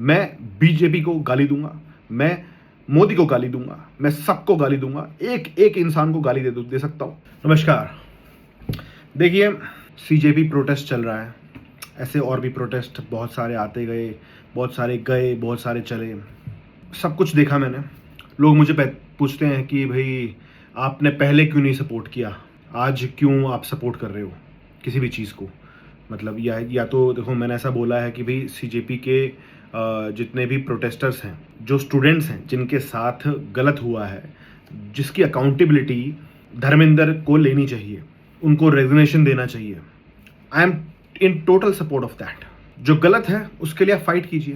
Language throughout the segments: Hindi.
मैं बीजेपी को गाली दूंगा, मैं मोदी को गाली दूंगा, मैं सबको गाली दूंगा, एक एक इंसान को गाली दे सकता हूं। नमस्कार। देखिए, सीजेपी प्रोटेस्ट चल रहा है, ऐसे और भी प्रोटेस्ट बहुत सारे आते गए, बहुत सारे गए, बहुत सारे चले, सब कुछ देखा मैंने। लोग मुझे पूछते हैं कि भाई आपने पहले क्यों नहीं सपोर्ट किया, आज क्यों आप सपोर्ट कर रहे हो किसी भी चीज़ को। मतलब या तो देखो, मैंने ऐसा बोला है कि भाई सीजेपी के जितने भी प्रोटेस्टर्स हैं, जो स्टूडेंट्स हैं जिनके साथ गलत हुआ है, जिसकी अकाउंटेबिलिटी धर्मेंद्र को लेनी चाहिए, उनको रेजिग्नेशन देना चाहिए। I am in total support of that. जो गलत है उसके लिए आप फाइट कीजिए।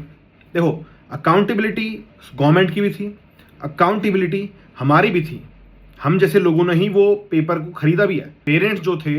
देखो, अकाउंटेबिलिटी गवर्नमेंट की भी थी, अकाउंटेबिलिटी हमारी भी थी। हम जैसे लोगों ने ही वो पेपर को खरीदा भी है। पेरेंट्स जो थे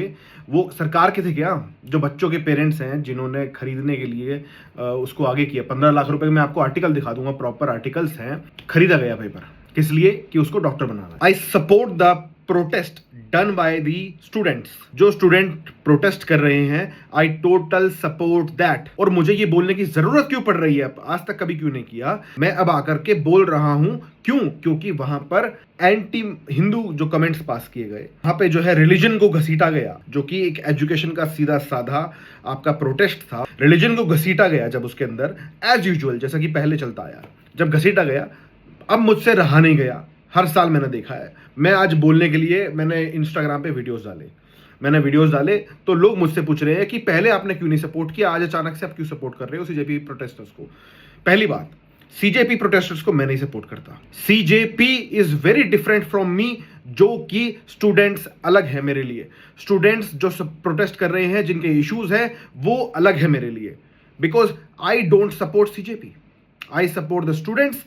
वो सरकार के थे क्या? जो बच्चों के पेरेंट्स हैं जिन्होंने खरीदने के लिए उसको आगे किया, 15 लाख रुपए में आपको आर्टिकल दिखा दूंगा, प्रॉपर आर्टिकल्स हैं। खरीदा गया पेपर किस लिए? कि उसको doctor banana. I support the protest done by the students. जो स्टूडेंट प्रोटेस्ट कर रहे हैं, आई टोटल सपोर्ट दैट। और मुझे ये बोलने की जरूरत क्यों पड़ रही है, आज तक कभी क्यों नहीं किया, मैं अब आकर के बोल रहा हूं। क्यों? क्योंकि वहां पर एंटी हिंदू जो कमेंट्स पास किए गए, वहां पे जो है रिलीजन को घसीटा गया, जो कि एक एजुकेशन का सीधा साधा आपका प्रोटेस्ट था। रिलीजन को घसीटा गया जब उसके अंदर, एज यूजुअल जैसा कि पहले चलता आया, जब घसीटा गया, अब मुझसे रहा नहीं गया। हर साल मैंने देखा है। मैं आज बोलने के लिए मैंने इंस्टाग्राम पे वीडियोस डाले तो लोग मुझसे पूछ रहे हैं कि पहले आपने क्यों नहीं सपोर्ट किया, आज अचानक से आप क्यों सपोर्ट कर रहे हो सीजेपी प्रोटेस्टर्स को। पहली बात, सीजेपी प्रोटेस्टर्स को मैं नहीं सपोर्ट करता। CJP is very different from me, जो कि स्टूडेंट्स अलग है मेरे लिए। स्टूडेंट्स जो प्रोटेस्ट कर रहे हैं, जिनके इश्यूज है, वो अलग है मेरे लिए। Because I don't support CJP, I support the students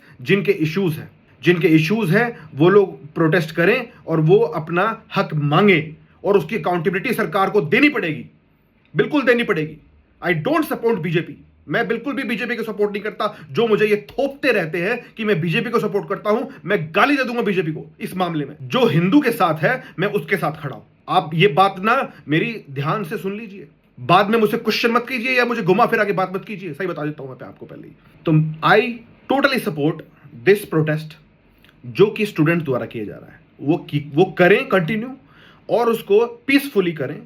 जिनके इश्यूज हैं वो लोग प्रोटेस्ट करें और वो अपना हक मांगे, और उसकी अकाउंटेबिलिटी सरकार को देनी पड़ेगी, बिल्कुल देनी पड़ेगी। I don't support BJP. मैं बिल्कुल भी बीजेपी को सपोर्ट नहीं करता। जो मुझे ये थोपते रहते हैं कि मैं बीजेपी को सपोर्ट करता हूं, मैं गाली दे दूंगा बीजेपी को इस मामले में। जो हिंदू के साथ है, मैं उसके साथ खड़ा हूं। आप ये बात ना मेरी ध्यान से सुन लीजिए, बाद में मुझसे क्वेश्चन मत कीजिए या मुझे घुमा फिरा के बात मत कीजिए। सही बता देता हूं मैं आपको पहले ही। तो आई टोटली सपोर्ट दिस प्रोटेस्ट जो कि स्टूडेंट द्वारा किया जा रहा है। वो करें कंटिन्यू, और उसको पीसफुली करें,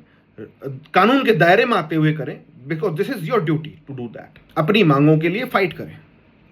कानून के दायरे में आते हुए करें, because this is your duty to do that. अपनी मांगों के लिए फाइट करें,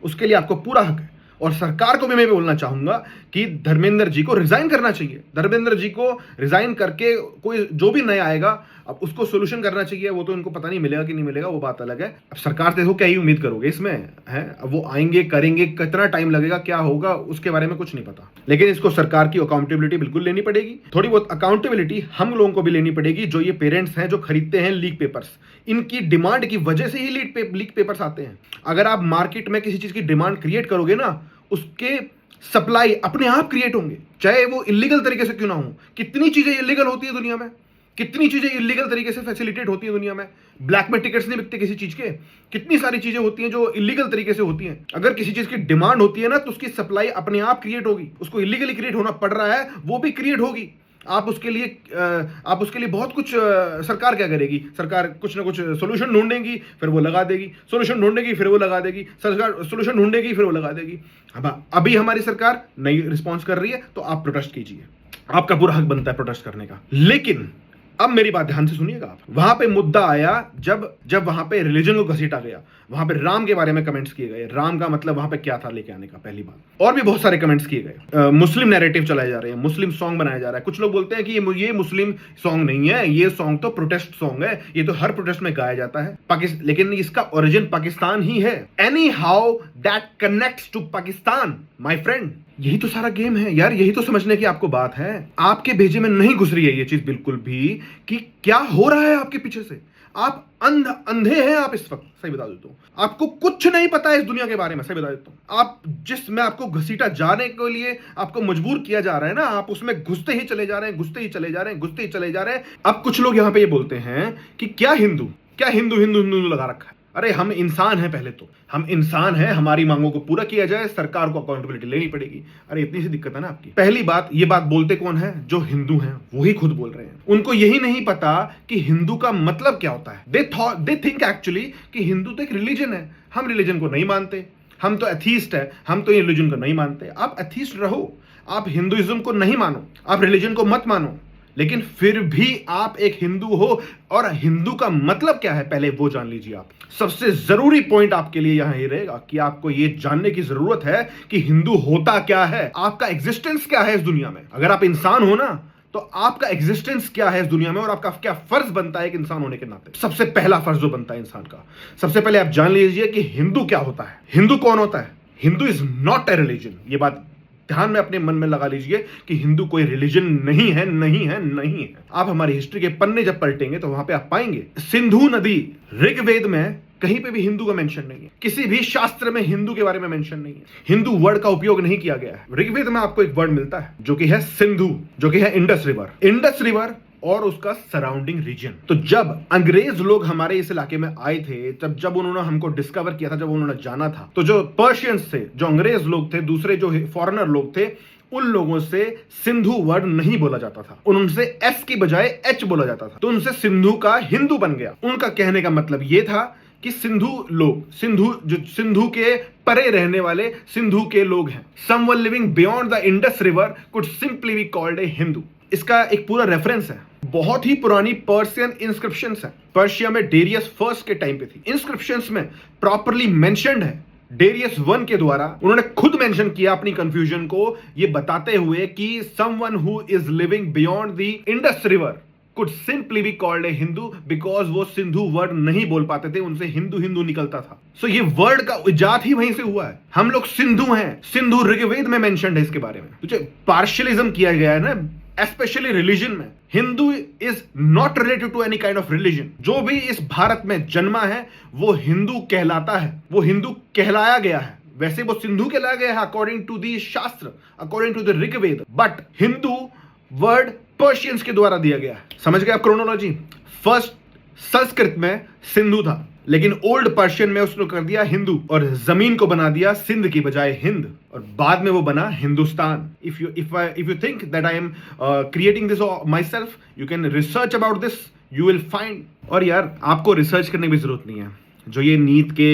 उसके लिए आपको पूरा हक है। और सरकार को भी मैं बोलना चाहूंगा कि धर्मेंद्र जी को रिजाइन करना चाहिए। धर्मेंद्र जी को रिजाइन करके कोई जो भी नया आएगा, अब उसको सोल्यूशन करना चाहिए। वो तो इनको पता नहीं मिलेगा कि नहीं मिलेगा, वो बात अलग है। अब सरकार से देखो क्या ही उम्मीद करोगे इसमें, है? अब वो आएंगे, करेंगे, कितना टाइम लगेगा, क्या होगा, उसके बारे में कुछ नहीं पता। लेकिन इसको सरकार की अकाउंटेबिलिटी बिल्कुल लेनी पड़ेगी। थोड़ी बहुत अकाउंटेबिलिटी हम लोगों को भी लेनी पड़ेगी। जो ये पेरेंट्स हैं जो खरीदते हैं लीक पेपर्स, इनकी डिमांड की वजह से ही लीक पेपर्स आते हैं। अगर आप मार्केट में किसी चीज की डिमांड क्रिएट करोगे ना, उसके सप्लाई अपने आप क्रिएट होंगे, चाहे वो इलीगल तरीके से क्यों ना हो। कितनी चीजें इलीगल होती है दुनिया में, कितनी चीजें इलीगल तरीके से फैसिलिटेट होती है दुनिया में। ब्लैक में टिकट्स नहीं बिकते किसी चीज के। कितनी सारी चीजें होती हैं जो इलीगल तरीके से होती हैं। अगर किसी चीज की डिमांड होती है ना, तो उसकी सप्लाई अपने आप क्रिएट होगी। उसको इलीगली क्रिएट होना पड़ रहा है, वो भी क्रिएट होगी। आप उसके लिए बहुत कुछ सरकार क्या करेगी? सरकार कुछ ना कुछ सोल्यूशन ढूंढेगी, फिर वो लगा देगी, सोल्यूशन ढूंढेगी, फिर वो लगा देगी, सरकार सोल्यूशन ढूंढेगी, फिर वो लगा देगी। अब अभी हमारी सरकार नई रिस्पॉन्स कर रही है, तो आप प्रोटेस्ट कीजिए, आपका पूरा हक बनता है प्रोटेस्ट करने का। लेकिन अब मेरी बात ध्यान से सुनिएगा आप। वहां पे मुद्दा आया जब वहां पे रिलीजन को घसीटा गया, वहां पे राम के बारे में कमेंट्स किए गए। राम का मतलब वहां पे क्या था लेके आने का, पहली बात। और भी बहुत सारे कमेंट्स किए गए। मुस्लिम नैरेटिव चलाए जा रहे हैं, मुस्लिम सॉन्ग बनाया जा रहा है। कुछ लोग बोलते हैं कि ये मुस्लिम सॉन्ग नहीं है, ये सॉन्ग तो प्रोटेस्ट सॉन्ग है, ये तो हर प्रोटेस्ट में गाया जाता है। लेकिन इसका ओरिजिन पाकिस्तान ही है। Anyhow that connects to Pakistan my friend. यही तो सारा गेम है यार, यही तो समझने की आपको बात है। आपके भेजे में नहीं घुस रही है ये चीज बिल्कुल भी कि क्या हो रहा है आपके पीछे से। आप अंधे हैं आप इस वक्त, सही बता देता हूं। आपको कुछ नहीं पता है इस दुनिया के बारे में, सही बता देता हूं। आप जिसमें आपको घसीटा जाने के लिए आपको मजबूर किया जा रहा है ना, आप उसमें घुसते ही चले जा रहे हैं, घुसते ही चले जा रहे हैं, घुसते ही चले जा रहे हैं। अब कुछ लोग यहां पे ये बोलते हैं कि क्या हिंदू लगा रखा है। अरे हम इंसान हैं, पहले तो हम इंसान हैं, हमारी मांगों को पूरा किया जाए, सरकार को अकाउंटेबिलिटी लेनी पड़ेगी। अरे इतनी सी दिक्कत है ना आपकी। पहली बात, ये बात बोलते कौन है? जो हिंदू हैं, वही खुद बोल रहे हैं। उनको यही नहीं पता कि हिंदू का मतलब क्या होता है। दे थिंक एक्चुअली कि हिंदू तो एक रिलीजन है। हम रिलीजन को नहीं मानते, हम तो एथीस्ट है, हम तो ये रिलीजन को नहीं मानते। आप एथीस्ट रहो, आप हिंदुइज्म को नहीं मानो, आप रिलीजन को मत मानो, लेकिन फिर भी आप एक हिंदू हो। और हिंदू का मतलब क्या है पहले वो जान लीजिए। आप सबसे जरूरी पॉइंट आपके लिए यहां ये रहेगा कि आपको ये जानने की जरूरत है कि हिंदू होता क्या है, आपका एग्जिस्टेंस क्या है इस दुनिया में। अगर आप इंसान हो ना तो आपका एग्जिस्टेंस क्या है इस दुनिया में और आपका क्या फर्ज बनता है एक इंसान होने के नाते। सबसे पहला फर्ज जो बनता है इंसान का, सबसे पहले आप जान लीजिए कि हिंदू क्या होता है। हिंदू कौन होता है? Hindu is not a religion. ये बात ध्यान में अपने मन में लगा लीजिए कि हिंदू कोई रिलीजन नहीं है, नहीं है, नहीं है। आप हमारी हिस्ट्री के पन्ने जब पलटेंगे तो वहां पे आप पाएंगे सिंधु नदी, ऋग्वेद में कहीं पे भी हिंदू का मेंशन नहीं है, किसी भी शास्त्र में हिंदू के बारे में मेंशन नहीं है, हिंदू वर्ड का उपयोग नहीं किया गया है। ऋग्वेद में आपको एक वर्ड मिलता है जो कि है सिंधु, जो कि है इंडस रिवर। इंडस रिवर और उसका सराउंडिंग रीजन। तो जब अंग्रेज लोग हमारे इस इलाके में आए थे, जब उन्होंने हमको डिस्कवर किया था, जब उन्होंने जाना था, तो जो पर्शियंस थे, जो अंग्रेज लोग थे, दूसरे जो फॉरेनर लोग थे, उन लोगों से सिंधु वर्ड नहीं बोला जाता था, उनसे एस की बजाय एच बोला जाता था। तो उनसे सिंधु का हिंदू बन गया। उनका कहने का मतलब यह था कि सिंधु लोग, सिंधु के परे रहने वाले सिंधु के लोग हैं। Someone living beyond the Indus river could simply be called a Hindu. इसका एक पूरा रेफरेंस है, बहुत ही पुरानी पर्शियन इंस्क्रिप्शंस है। पर्शिया में डेरियस फर्स्ट के टाइम पे थी। इंस्क्रिप्शंस में प्रॉपरली मेंशन्ड है, डेरियस वन के द्वारा उन्होंने खुद मेंशन किया अपनी कंफ्यूजन को ये बताते हुए कि someone who is living beyond the Indus river could simply be called a Hindu, because वो सिंधु वर्ड नहीं बोल पाते थे, उनसे हिंदू हिंदू निकलता था। सो ये वर्ड का इजाद ही वहीं से हुआ है। हम लोग सिंधु हैं, सिंधु ऋग्वेद में मेंशन्ड है इसके बारे में। तो पार्शियलिज्म किया गया है ना, एस्पेशली रिलीजन में। Hindu is not related to any kind of religion. जो भी इस भारत में जन्मा है वो हिंदू कहलाता है, वो हिंदू कहलाया गया है। वैसे वो सिंधु कहलाया गया है according to the shastra, according to the Rigveda, but Hindu word Persians के द्वारा दिया गया है। समझ गए आप क्रोनोलॉजी? फर्स्ट संस्कृत में सिंधु था, लेकिन ओल्ड पर्शियन में उसने कर दिया हिंदू और जमीन को बना दिया सिंध की बजाय हिंद, और बाद में वो बना Hindustan. If you think that I am creating this my self, you can research about this, you will find. और यार आपको रिसर्च करने की जरूरत नहीं है। जो ये नीट के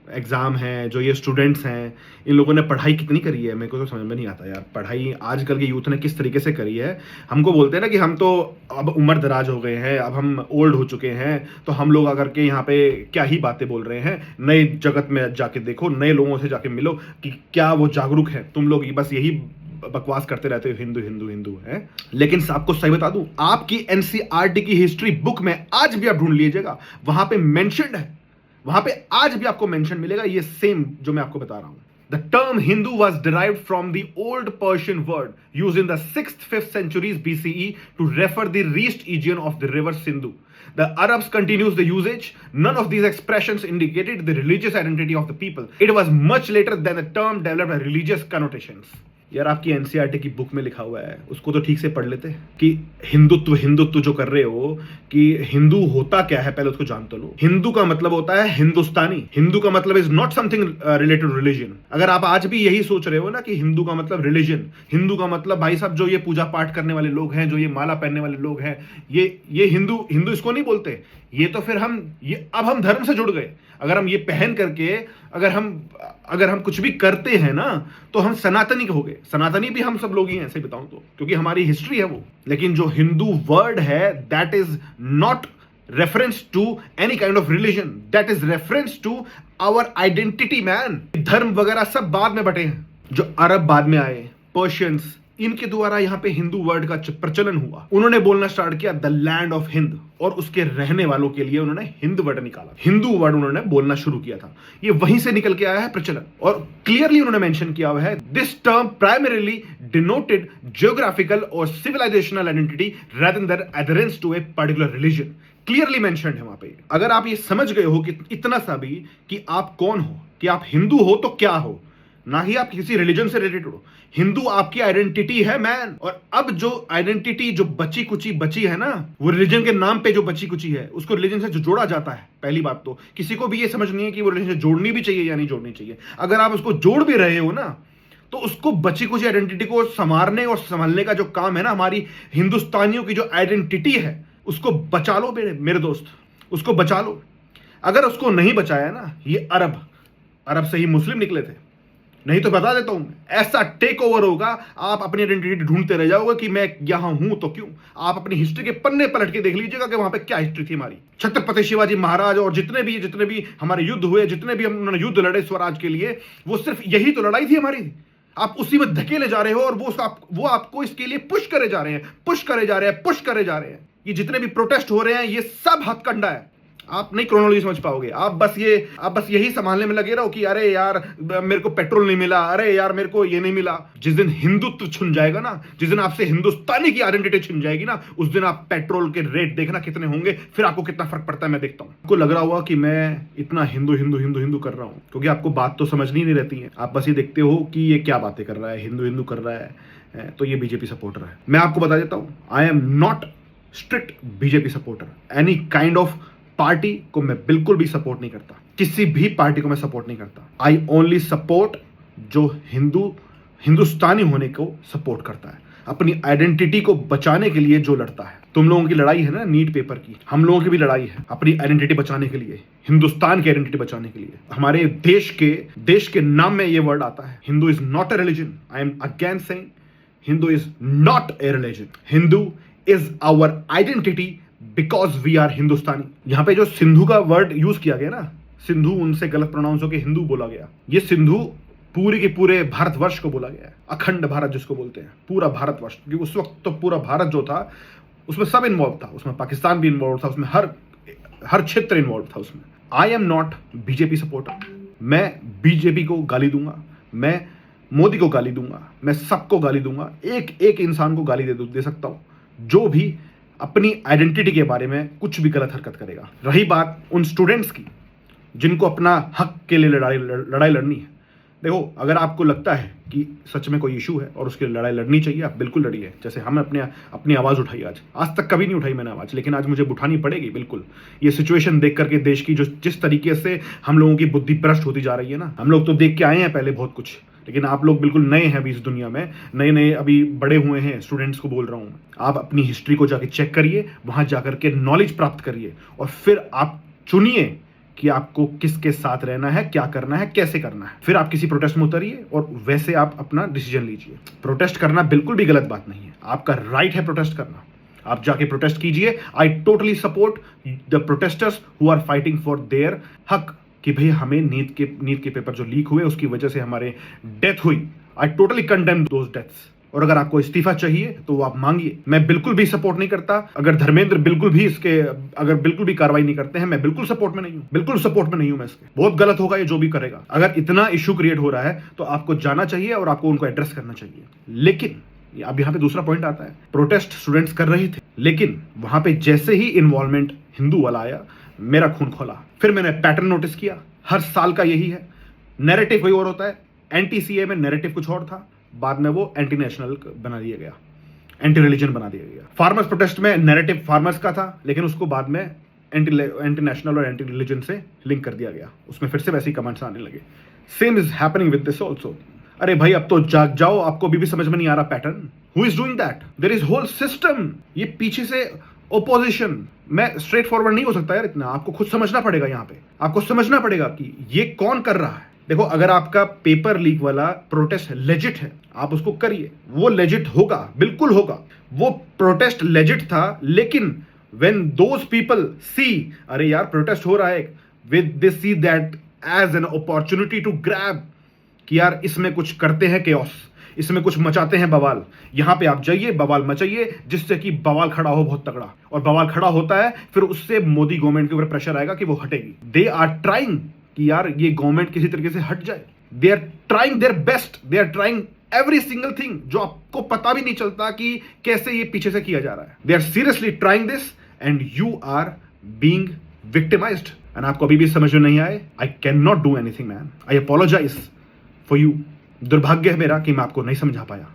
एग्जाम हैं, जो ये स्टूडेंट्स हैं, इन लोगों ने पढ़ाई कितनी करी है मेरे को तो समझ में नहीं आता यार। पढ़ाई आजकल के यूथ ने किस तरीके से करी है। हमको बोलते हैं ना कि हम तो अब उम्र दराज हो गए हैं, अब हम ओल्ड हो चुके हैं, तो हम लोग आकर के यहाँ पे क्या ही बातें बोल रहे हैं। नए जगत में जाके देखो, नए लोगों से जाके मिलो कि क्या वो जागरूक है। तुम लोग बस यही बकवास करते रहते हो, हिंदू हिंदू हिंदू है। लेकिन आपको सही बता दूं, आपकी एनसीईआरटी की हिस्ट्री बुक में आज भी आप ढूंढ लीजिएगा, वहां पे मेंशन्ड है, वहां पे आज भी आपको मेंशन मिलेगा ये सेम जो मैं आपको बता रहा हूं। The term Hindu was derived from the old Persian word used in the 6th-5th centuries BCE to refer the reached region of the river Sindhu. The Arabs continued the usage. None of these expressions indicated the religious identity of the people. It was much later than the term developed religious connotations. यार आपकी एनसीईआरटी की बुक में लिखा हुआ है, उसको तो ठीक से पढ़ लेते कि हिंदुत्व हिंदुत्व जो कर रहे हो कि हिंदू होता क्या है पहले उसको जान तो लो। हिंदू का मतलब होता है हिंदुस्तानी। हिंदू का मतलब is not something related to religion. अगर आप आज भी यही सोच रहे हो ना कि हिंदू का मतलब रिलीजन, हिंदू का मतलब भाई साहब जो ये पूजा पाठ करने वाले लोग हैं, जो ये माला पहनने वाले लोग हैं, ये हिंदू हिंदू इसको नहीं बोलते। ये तो फिर अब हम धर्म से जुड़ गए। अगर हम ये पहन करके अगर हम कुछ भी करते हैं ना तो हम सनातनी हो गए। सनातनी भी हम सब लोग ही हैं ऐसे बताऊं तो, क्योंकि हमारी हिस्ट्री है वो। लेकिन जो हिंदू वर्ड है that is not reference to any kind of religion, that is reference to our identity man. धर्म वगैरह सब बाद में बटे हैं, जो अरब बाद में आए, पर्शियंस, इनके द्वारा यहाँ पे हिंदू वर्ड का प्रचलन हुआ। उन्होंने बोलना स्टार्ट किया द लैंड ऑफ हिंद, और उसके रहने वालों के लिए उन्होंने हिंद वर्ड निकाला, हिंदू वर्ड उन्होंने बोलना शुरू किया था। ये वहीं से निकल के आया है प्रचलन, और क्लियरली उन्होंने मेंशन किया हुआ है this term primarily denoted geographical और civilisational identity rather than adherence to a particular religion. Clearly mentioned है वहां पे। अगर आप ये समझ गए हो कि इतना सा भी कि आप कौन हो, कि आप हिंदू हो तो क्या हो, ना ही आप किसी रिलीजन से रिलेटेड हो। हिंदू आपकी आइडेंटिटी है मैन। और अब जो आइडेंटिटी जो बची कुची बची है ना, वो रिलीजन के नाम पे जो बची कुची है उसको रिलीजन से जो जोड़ा जाता है। पहली बात तो किसी को भी ये समझ नहीं है कि वो रिलीजन से जोड़नी भी चाहिए या नहीं जोड़नी चाहिए। अगर आप उसको जोड़ भी रहे हो ना तो उसको बची कुची आइडेंटिटी को संवारने और संभालने का जो काम है ना, हमारी हिंदुस्तानियों की जो आइडेंटिटी है उसको बचा लो मेरे दोस्त, उसको बचा लो। अगर उसको नहीं बचाया ना, ये अरब अरब से ही मुस्लिम निकले थे। नहीं तो बता देता हूं, ऐसा टेक ओवर होगा, आप अपनी आइडेंटिटी ढूंढते रह जाओगे कि मैं यहां हूं तो क्यों। आप अपनी हिस्ट्री के पन्ने पलट के देख लीजिएगा कि वहां पे क्या हिस्ट्री थी हमारी। छत्रपति शिवाजी महाराज और जितने भी हमारे युद्ध हुए, जितने भी उन्होंने युद्ध लड़े स्वराज के लिए, वो सिर्फ यही तो लड़ाई थी हमारी। आप उसी में धकेले जा रहे हो और वो आपको इसके लिए पुश करे जा रहे हैं, पुश करे जा रहे हैं। ये जितने भी प्रोटेस्ट हो रहे हैं, ये सब हथकंडा है। आप नहीं क्रोनोलॉजी समझ पाओगे। आप बस यही संभालने में लगे रहो कि अरे यार मेरे को पेट्रोल नहीं मिला, अरे यार मेरे को ये नहीं मिला। जिस दिन हिंदुत्व छुन जाएगा ना, जिस दिन आपसे हिंदुस्तानी की आइडेंटिटी छुन जाएगी ना, उस दिन आप पेट्रोल के रेट देखना कितने होंगे, फिर आपको कितना फर्क पड़ता है मैं देखता हूं। आपको लग रहा होगा कि मैं इतना हिंदू कर रहा हूं क्योंकि आपको बात तो समझनी नहीं रहती है। आप बस ये देखते हो कि ये क्या बातें कर रहा है, हिंदू कर रहा है, तो ये बीजेपी सपोर्टर है। मैं आपको बता देता हूं, I am not strict BJP supporter. Any kind of party को मैं बिल्कुल भी सपोर्ट नहीं करता, किसी भी पार्टी को मैं सपोर्ट नहीं करता। आई ओनली सपोर्ट जो हिंदुस्तानी होने को सपोर्ट करता है, अपनी आइडेंटिटी को बचाने के लिए जो लड़ता है। तुम लोगों की लड़ाई है ना नीट पेपर की, हम लोगों की भी लड़ाई है अपनी आइडेंटिटी बचाने के लिए, हिंदुस्तान की आइडेंटिटी बचाने के लिए। हमारे देश के नाम में ये वर्ड आता है, Hindu is not a religion. I am again saying Hindu is not a religion. Hindu is our identity because we are Hindustani. यहां पे जो सिंधु का वर्ड यूज किया गया ना, सिंधु उनसे गलत प्रोनाउंस होकर हिंदू बोला गया। ये सिंधु पूरे के पूरे भारतवर्ष को बोला गया है, अखंड भारत जिसको बोलते हैं, पूरा भारतवर्ष। क्योंकि उस वक्त तो पूरा भारत जो था उसमें सब इन्वॉल्व था, उसमें पाकिस्तान भी इन्वॉल्व था, उसमें हर क्षेत्र इन्वॉल्व था उसमें। I am not BJP supporter. मैं बीजेपी को गाली दूंगा, मैं मोदी को गाली दूंगा, मैं सबको गाली दूंगा, एक इंसान को गाली दे सकता हूं जो भी अपनी आइडेंटिटी के बारे में कुछ भी गलत हरकत करेगा। रही बात उन स्टूडेंट्स की जिनको अपना हक के लिए लड़ाई लड़नी है, देखो अगर आपको लगता है कि सच में कोई इशू है और उसके लिए लड़ाई लड़नी चाहिए, आप बिल्कुल लड़िए। जैसे हम अपनी आवाज़ उठाई, आज तक कभी नहीं उठाई मैंने आवाज़, लेकिन आज मुझे उठानी पड़ेगी बिल्कुल। ये सिचुएशन देख करके देश की जिस तरीके से हम लोगों की बुद्धि भ्रष्ट होती जा रही है ना, हम लोग तो देख के आए हैं पहले बहुत कुछ, लेकिन आप लोग बिल्कुल नए हैं अभी इस दुनिया में, नए अभी बड़े हुए हैं। स्टूडेंट्स को बोल रहा हूँ, आप अपनी हिस्ट्री को जाके चेक करिए, वहां जाकर के नॉलेज प्राप्त करिए और फिर आप चुनिए कि आपको किसके साथ रहना है, क्या करना है, कैसे करना है। फिर आप किसी प्रोटेस्ट में उतरिए और वैसे आप अपना डिसीजन लीजिए। प्रोटेस्ट करना बिल्कुल भी गलत बात नहीं है, आपका राइट है प्रोटेस्ट करना, आप जाके प्रोटेस्ट कीजिए। I totally support the protesters who are fighting for their हक कि भाई हमें नीट के पेपर जो लीक हुए उसकी वजह से हमारे डेथ हुई। I totally condemn those deaths. और अगर आपको इस्तीफा चाहिए तो वो आप मांगिए। मैं बिल्कुल भी सपोर्ट नहीं करता, अगर धर्मेंद्र बिल्कुल भी कार्रवाई नहीं करते हैं, मैं बिल्कुल सपोर्ट में नहीं हूं, बिल्कुल सपोर्ट में नहीं हूं मैं इसके। बहुत गलत होगा ये जो भी करेगा। अगर इतना इशू क्रिएट हो रहा है तो आपको जाना चाहिए और आपको उनको एड्रेस करना चाहिए। लेकिन अब यहाँ पे दूसरा पॉइंट आता है, प्रोटेस्ट स्टूडेंट्स कर रहे थे, लेकिन वहां पे जैसे ही इन्वॉल्वमेंट हिंदू वाला आया, मेरा खून खोला। फिर मैंने पैटर्न नोटिस किया, हर साल का यही है, नैरेटिव कोई और होता है। एंटी सीए में नैरेटिव कुछ और था, बाद में वो एंटी नेशनल बना दिया गया, एंटी रिलीजन बना दिया गया। फार्मर्स प्रोटेस्ट में नैरेटिव फार्मर्स का था, लेकिन उसको बाद में एंटी नेशनल और एंटी रिलीजन से लिंक कर दिया गया, उसमें फिर से वैसे ही कमेंट्स आने लगे। Same is happening with this also. अरे भाई अब तो जाग जाओ, आपको भी समझ में नहीं आ रहा pattern. Who is doing that? There is whole system. ये पीछे से ओपोजिशन, मैं स्ट्रेट फॉरवर्ड नहीं हो सकता यार इतना, आपको खुद समझना पड़ेगा। यहाँ पे आपको समझना पड़ेगा कि ये कौन कर रहा है। देखो अगर आपका पेपर लीक वाला प्रोटेस्ट लेजिट है, आप उसको करिए, वो लेजिट होगा, बिल्कुल होगा। वो प्रोटेस्ट लेजिट था, लेकिन व्हेन दोज पीपल सी अरे यार प्रोटेस्ट हो रहा है, with they see that as an opportunity to grab कि यार इसमें कुछ करते हैं केओस, इसमें कुछ मचाते हैं बवाल, यहां पे आप जाइए बवाल मचाइए, जिससे कि बवाल खड़ा हो बहुत तगड़ा। और बवाल खड़ा होता है, फिर उससे मोदी गवर्नमेंट के ऊपर प्रेशर आएगा कि वो हटेगी। दे आर ट्राइंग कि यार ये गवर्नमेंट किसी तरीके से हट जाए। They are trying their best, they are trying every single thing, जो आपको पता भी नहीं चलता कि कैसे ये पीछे से किया जा रहा है। They are seriously trying this and you are being victimised. And आपको अभी भी समझ में नहीं आए, I can not do anything man, I apologise for you. दुर्भाग्य है मेरा कि मैं आपको नहीं समझा पाया।